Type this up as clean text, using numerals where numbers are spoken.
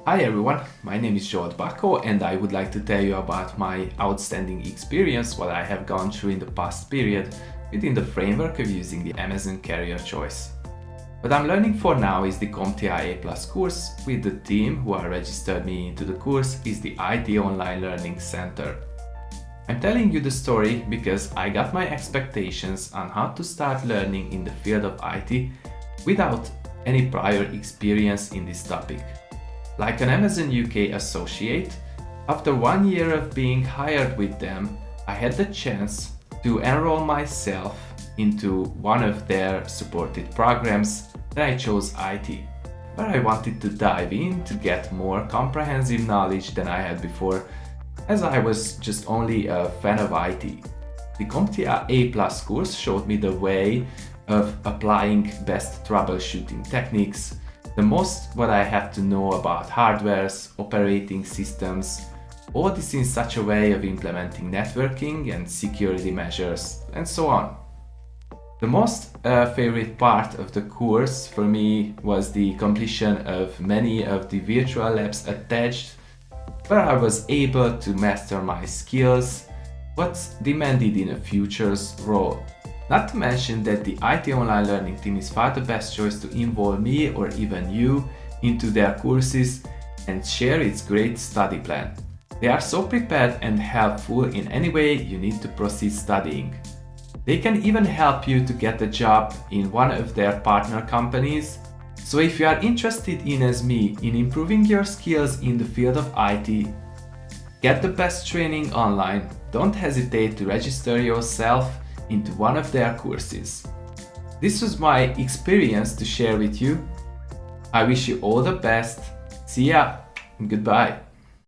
Hi everyone, my name is Zsolt and I would like to tell you about my outstanding experience, what I have gone through in the past period within the framework of using the Amazon Career Choice. What I'm learning for now is the CompTIA A+ course. With the team who are registered me into the course is the IT Online Learning Center. I'm telling you the story because I got my expectations on how to start learning in the field of IT without any prior experience in this topic. Like an Amazon UK associate, after 1 year of being hired with them, I had the chance to enroll myself into one of their supported programs, and I chose IT, where I wanted to dive in to get more comprehensive knowledge than I had before, as I was just only a fan of IT. The CompTIA A+ course showed me the way of applying best troubleshooting techniques, the most what I have to know about hardwares, operating systems, all this in such a way of implementing networking and security measures, and so on. The most favorite part of the course for me was the completion of many of the virtual labs attached, where I was able to master my skills, what's demanded in a future's role. Not to mention that the IT Online Learning team is far the best choice to involve me or even you into their courses and share its great study plan. They are so prepared and helpful in any way you need to proceed studying. They can even help you to get a job in one of their partner companies. So if you are interested in, as me, in improving your skills in the field of IT, get the best training online. Don't hesitate to register yourself into one of their courses. This was my experience to share with you. I wish you all the best. See ya. Goodbye.